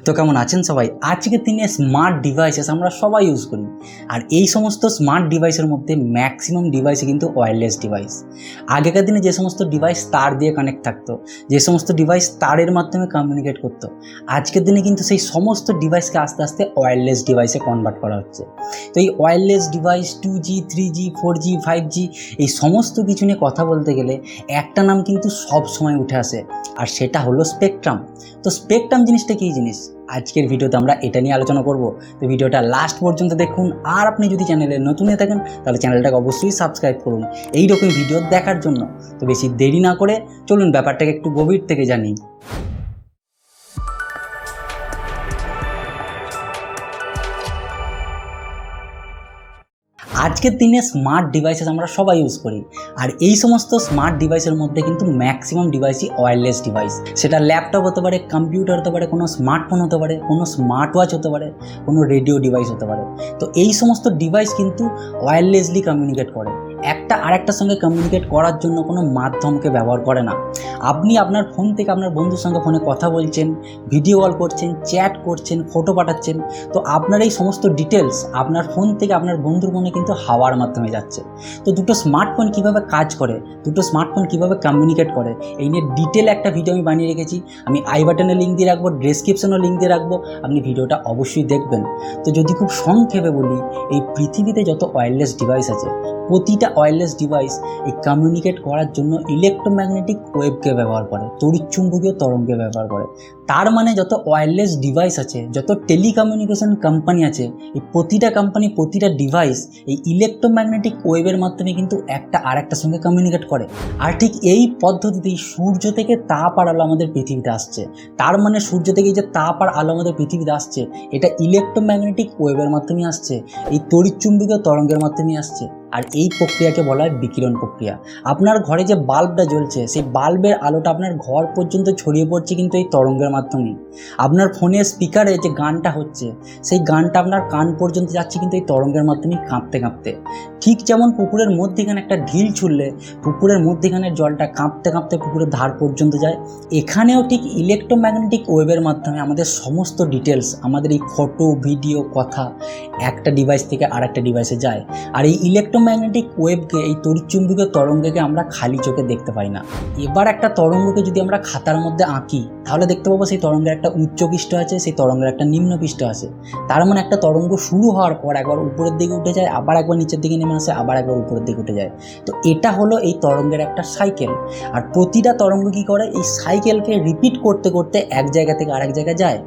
তো কেমন আছেন সবাই? আজকের দিনে স্মার্ট ডিভাইসেস আমরা সবাই ইউজ করি, আর এই সমস্ত স্মার্ট ডিভাইসের মধ্যে ম্যাক্সিমাম ডিভাইসই কিন্তু ওয়্যারলেস ডিভাইস। আগেকার দিনে যে সমস্ত ডিভাইস তার দিয়ে কানেক্ট থাকতো, যে সমস্ত ডিভাইস তারের মাধ্যমে কমিউনিকেট করতো, আজকের দিনে কিন্তু সেই সমস্ত ডিভাইসকে আস্তে আস্তে ওয়্যারলেস ডিভাইসে কনভার্ট করা হচ্ছে। তো এই wireless device 2G 3G 4G 5G এই সমস্ত কিছু নিয়ে কথা বলতে গেলে একটা নাম কিন্তু সব সময় উঠে আসে, আর সেটা হলো স্পেকট্রাম। তো স্পেকট্রাম জিনিসটা কী জিনিস, আজকের ভিডিওতে আমরা এটা নিয়ে আলোচনা করব। তো ভিডিওটা লাস্ট পর্যন্ত দেখুন, আর আপনি যদি চ্যানেলে নতুন হয়ে থাকেন তাহলে চ্যানেলটাকে অবশ্যই সাবস্ক্রাইব করুন এইরকম ভিডিও দেখার জন্য। তো বেশি দেরি না করে চলুন ব্যাপারটাকে একটু গভীর থেকে জানি। আজকের দিনে স্মার্ট ডিভাইসেস আমরা সবাই ইউজ করি, আর এই সমস্ত স্মার্ট ডিভাইসের মধ্যে কিন্তু ম্যাক্সিমাম ডিভাইসই ওয়্যারলেস ডিভাইস। সেটা ল্যাপটপ হতে পারে, কম্পিউটার হতে পারে, কোনো স্মার্টফোন হতে পারে, কোনো স্মার্ট ওয়াচ হতে পারে, কোনো রেডিও ডিভাইস হতে পারে। তো এই সমস্ত ডিভাইস কিন্তু ওয়্যারলেসলি কমিউনিকেট করে, একটা আরেকটার সঙ্গে কমিউনিকেট করার জন্য কোনো মাধ্যমকে ব্যবহার করে না। আপনি আপনার ফোন থেকে আপনার বন্ধুর সঙ্গে ফোনে কথা বলছেন, ভিডিও কল করছেন, চ্যাট করছেন, ফটো পাঠাচ্ছেন, তো আপনার এই সমস্ত ডিটেলস আপনার ফোন থেকে আপনার বন্ধুর ফোনে কিন্তু হাওয়ার মাধ্যমে যাচ্ছে। তো দুটো স্মার্টফোন কীভাবে কাজ করে, দুটো স্মার্টফোন কীভাবে কমিউনিকেট করে, এই নিয়ে ডিটেল একটা ভিডিও আমি বানিয়ে রেখেছি। আমি আই বাটনে লিঙ্ক দিয়ে রাখবো, ডেসক্রিপশনেও লিঙ্ক দিয়ে রাখবো, আপনি ভিডিওটা অবশ্যই দেখবেন। তো যদি খুব সংক্ষেপে বলি, এই পৃথিবীতে যত ওয়্যারলেস ডিভাইস আছে, প্রতিটা ওয়্যারলেস ডিভাইস এই কমিউনিকেট করার জন্য ইলেকট্রোম্যাগনেটিক ওয়েভকে ব্যবহার করে, তড়িৎচুম্বকীয় তরঙ্গকে ব্যবহার করে। তার মানে যত ওয়্যারলেস ডিভাইস আছে, যত টেলিকমিউনিকেশন কোম্পানি আছে, এই প্রতিটা কোম্পানি, প্রতিটা ডিভাইস এই ইলেকট্রোম্যাগনেটিক ওয়েভের মাধ্যমে কিন্তু একটা আরেকটার সঙ্গে কমিউনিকেট করে। আর ঠিক এই পদ্ধতিতেই সূর্য থেকে তাপ আর আলো আমাদের পৃথিবীতে আসছে। তার মানে সূর্য থেকে যে তাপ আর আলো আমাদের পৃথিবীতে আসছে, এটা ইলেকট্রোম্যাগনেটিক ওয়েভের মাধ্যমে আসছে, এই তড়িৎচুম্বকীয় তরঙ্গের মাধ্যমে আসছে। আর এই প্রক্রিয়াকে বলা হয় বিকিরণ প্রক্রিয়া। আপনার ঘরে যে বাল্বটা জ্বলছে, সেই বাল্বের আলোটা আপনার ঘর পর্যন্ত ছড়িয়ে পড়ছে কিন্তু এই তরঙ্গের মাধ্যমে। আপনার ফোনের স্পিকারে যে গানটা হচ্ছে, সেই গানটা আপনার কান পর্যন্ত যাচ্ছে কিন্তু এই তরঙ্গের মাধ্যমে কাঁপতে কাঁপতে। ঠিক যেমন পুকুরের মধ্যেখানে একটা ঢিল ছুড়লে পুকুরের মধ্যেখানের জলটা কাঁপতে কাঁপতে পুকুরের ধার পর্যন্ত যায়, এখানেও ঠিক ইলেকট্রোম্যাগনেটিক ওয়েভের মাধ্যমে আমাদের সমস্ত ডিটেলস, আমাদের এই ফটো, ভিডিও, কথা একটা ডিভাইস থেকে আরেকটা ডিভাইসে যায়। আর এই ইলেকট্রোম্যাগনেটিক ওয়েভকে, এই তড়িৎচুম্বকীয় তরঙ্গকে আমরা খালি চোখে দেখতে পাই না। এবার একটা তরঙ্গকে যদি আমরা খাতার মধ্যে আঁকি, তাহলে দেখতে পাবো সেই তরঙ্গের একটা উচ্চ পৃষ্ঠ আছে, সেই তরঙ্গের একটা নিম্ন পৃষ্ঠ আছে। তার মানে একটা তরঙ্গ শুরু হওয়ার পর একবার উপরের দিকে উঠে যায়, আবার একবার নিচের দিকে নেমে আসে, আবার একবার উপরের দিকে উঠে যায়। তো এটা হলো এই তরঙ্গের একটা সাইকেল। আর প্রতিটা তরঙ্গ কী করে, এই সাইকেলকে রিপিট করতে করতে এক জায়গা থেকে আরেক জায়গায় যায়।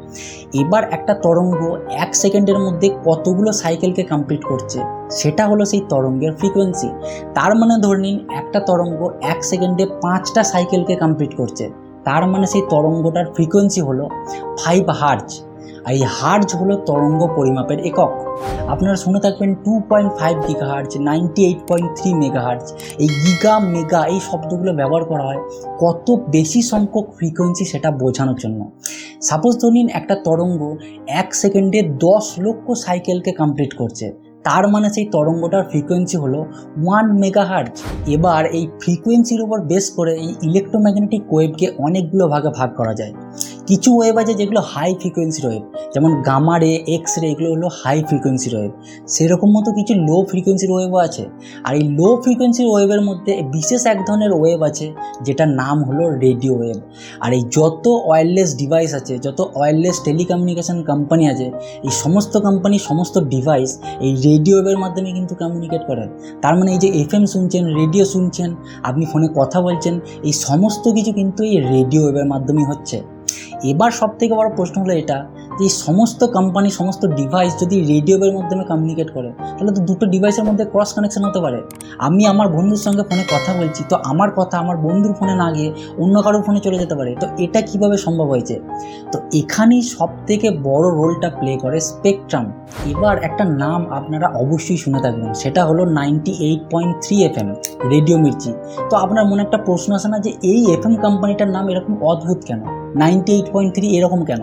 এবার একটা তরঙ্গ 1 সেকেন্ডের মধ্যে কতগুলো সাইকেলকে কমপ্লিট করছে, সেটা হলো সেই তরঙ্গের ফ্রিকোয়েন্সি। তার মানে ধরে নিন একটা তরঙ্গ 1 সেকেন্ডে 5টা সাইকেলকে কমপ্লিট করছে, তার মানে সেই তরঙ্গটার ফ্রিকোয়েন্সি হলো 5 হার্জ। আর এই হার্জ হলো তরঙ্গ পরিমাপের একক। আপনারা শুনে থাকবেন 2.5 গিগাহার্জ, 98.3 মেগাহার্জ। এই গিগা, মেগা এই শব্দগুলো ব্যবহার করা হয় কত বেশি সংখ্যক ফ্রিকোয়েন্সি সেটা বোঝানোর জন্য। সাপোজ ধরুন একটা তরঙ্গ 1 সেকেন্ডে 10 লক্ষ সাইকেলকে কমপ্লিট করছে, তার মানে সেই তরঙ্গটার ফ্রিকোয়েন্সি হলো 1 মেগাহার্জ। এবার এই ফ্রিকোয়েন্সির উপর বেস করে এই ইলেকট্রোম্যাগনেটিক ওয়েভকে অনেকগুলো ভাগে ভাগ করা যায়। কিছু ওয়েভ আছে যেগুলো হাই ফ্রিকোয়েন্সির ওয়েভ, যেমন গামা রে, এক্স রে, এগুলো হলো হাই ফ্রিকোয়েন্সির ওয়েভ। সেরকম মতো কিছু লো ফ্রিকোয়েন্সির ওয়েভও আছে। আর এই লো ফ্রিকোয়েন্সির ওয়েভের মধ্যে বিশেষ এক ধরনের ওয়েভ আছে যেটার নাম হলো রেডিও ওয়েভ। আর এই যত ওয়্যারলেস ডিভাইস আছে, যত ওয়্যারলেস টেলিকমিউনিকেশন কোম্পানি আছে, এই সমস্ত কোম্পানি, সমস্ত ডিভাইস এই রেডিও ওয়েভের মাধ্যমে কিন্তু কমিউনিকেট করে। তার মানে এই যে এফএম শুনছেন, রেডিও শুনছেন, আপনি ফোনে কথা বলছেন, এই সমস্ত কিছু কিন্তু এই রেডিও ওয়েভের মাধ্যমেই হচ্ছে। এবার সবথেকে বড় প্রশ্ন হলো এটা, যে এই সমস্ত কোম্পানি, সমস্ত ডিভাইস যদি রেডিও ওয়েভের মাধ্যমে কমিউনিকেট করে, তাহলে তো দুটো ডিভাইসের মধ্যে ক্রস কানেকশন হতে পারে। আমি আমার বন্ধুর সঙ্গে ফোনে কথা বলছি, তো আমার কথা আমার বন্ধুর ফোনে না গিয়ে অন্য কারোর ফোনে চলে যেতে পারে। তো এটা কিভাবে সম্ভব হয়েছে? তো এখানেই সবথেকে বড় রোলটা প্লে করে স্পেকট্রাম। এবার একটা নাম আপনারা অবশ্যই শুনে থাকবেন, সেটা হলো 98.3 FM, রেডিও মির্চি। তো আপনার মনে একটা প্রশ্ন আসে না, যে এই এফএম কোম্পানিটার নাম এরকম অদ্ভুত কেন, 98.3 এরকম কেন?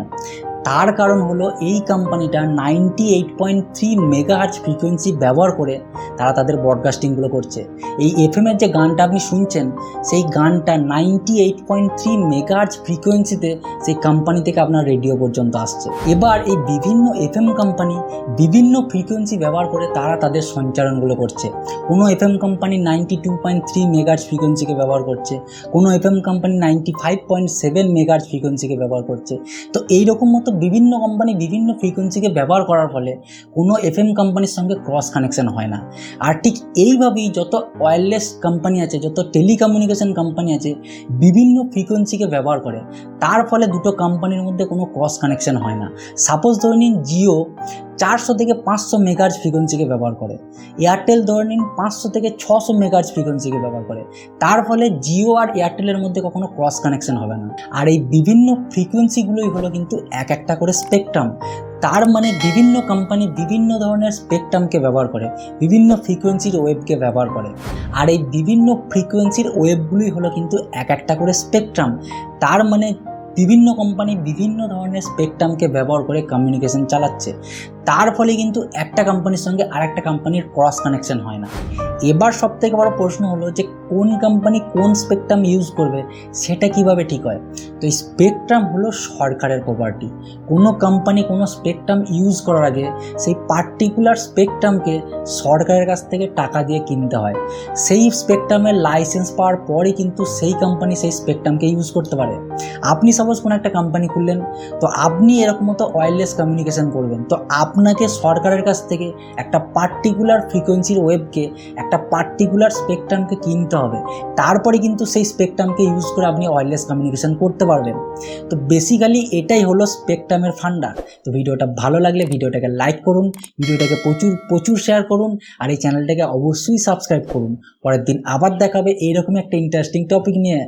তার কারণ হলো এই কোম্পানিটা 98.3 মেগাহার্টজ ফ্রিকোয়েন্সি ব্যবহার করে তারা তাদের ব্রডকাস্টিংগুলো করছে। এই এফএমের যে গানটা আপনি শুনছেন সেই গানটা 98.3 মেগাহার্টজ ফ্রিকোয়েন্সিতে সেই কোম্পানি থেকে আপনার রেডিও পর্যন্ত আসছে। এবার এই বিভিন্ন এফএম কোম্পানি বিভিন্ন ফ্রিকোয়েন্সি ব্যবহার করে তারা তাদের সঞ্চারণগুলো করছে। কোনো এফএম কোম্পানি 92.3 মেগাহার্টজ ফ্রিকোয়েন্সিকে ব্যবহার করছে, কোনো এফএম কোম্পানি 95.7 মেগাহার্টজ ফ্রিকোয়েন্সিকে ব্যবহার করছে। তো এইরকম মতো বিভিন্ন কোম্পানি বিভিন্ন ফ্রিকোয়েন্সিকে ব্যবহার করার ফলে কোনো এফএম কোম্পানির সঙ্গে ক্রস কানেকশন হয় না। আর ঠিক এইভাবেই যত ওয়্যারলেস কোম্পানি আছে, যত টেলিকমিউনিকেশন কোম্পানি আছে, বিভিন্ন ফ্রিকোয়েন্সিকে ব্যবহার করে, তার ফলে দুটো কোম্পানির মধ্যে কোনো ক্রস কানেকশন হয় না। সাপোজ ধরে নিন জিও 400 থেকে 500 মেগাহার্টজ ফ্রিকোয়েন্সিকে ব্যবহার করে, এয়ারটেল ধরে নিন 500 থেকে 600 মেগাহার্টজ ফ্রিকোয়েন্সিকে ব্যবহার করে, তার ফলে জিও আর এয়ারটেলের মধ্যে কখনো ক্রস কানেকশন হবে না। আর এই বিভিন্ন ফ্রিকোয়েন্সিগুলোই হলো কিন্তু এক একটা করে স্পেকট্রাম। তার মানে বিভিন্ন কোম্পানি বিভিন্ন ধরনের স্পেকট্রামকে ব্যবহার করে, বিভিন্ন ফ্রিকোয়েন্সির ওয়েভকে ব্যবহার করে। আর এই বিভিন্ন ফ্রিকোয়েন্সির ওয়েভগুলোই হলো কিন্তু এক একটা করে স্পেকট্রাম। তার মানে বিভিন্ন কোম্পানি বিভিন্ন ধরনের স্পেকট্রামকে ব্যবহার করে কমিউনিকেশন চালাচ্ছে। তার ফলে কিন্তু একটা কোম্পানির সঙ্গে আরেকটা কোম্পানির ক্রস কানেকশন হয় না। এবার সবথেকে বড় প্রশ্ন হলো যে কোন কোম্পানি কোন স্পেকট্রাম ইউজ করবে সেটা কিভাবে ঠিক হয়। তো এই স্পেকট্রাম হলো সরকারের প্রপার্টি। কোনো কোম্পানি কোনো স্পেকট্রাম ইউজ করার আগে সেই পার্টিকুলার স্পেকট্রামকে সরকারের কাছ থেকে টাকা দিয়ে কিনতে হয়। সেই স্পেকট্রামের লাইসেন্স পাওয়ার পরে কিন্তু সেই কোম্পানি সেই স্পেকট্রামকে ইউজ করতে পারে। আপনি সাপোজ কোনো একটা কোম্পানি খুললেন, তো আপনি এরকম মতো ওয়্যারলেস কমিউনিকেশন করবেন, তো আপনাকে সরকারের কাছ থেকে একটা পার্টিকুলার ফ্রিকোয়েন্সির ওয়েভকে, একটা পার্টিকুলার স্পেকট্রামকে কিনতে হবে। তারপরে কিন্তু সেই স্পেকট্রামকে ইউজ করে আপনি ওয়্যারলেস কমিউনিকেশন করতে পারবেন। তো বেসিক্যালি এটাই হলো স্পেকট্রামের ফান্ডা। তো ভিডিওটা ভালো লাগলে ভিডিওটাকে লাইক করুন, ভিডিওটাকে প্রচুর শেয়ার করুন, আর এই চ্যানেলটাকে অবশ্যই সাবস্ক্রাইব করুন। পরের দিন আবার দেখাবে এইরকম একটা ইন্টারেস্টিং টপিক নিয়ে।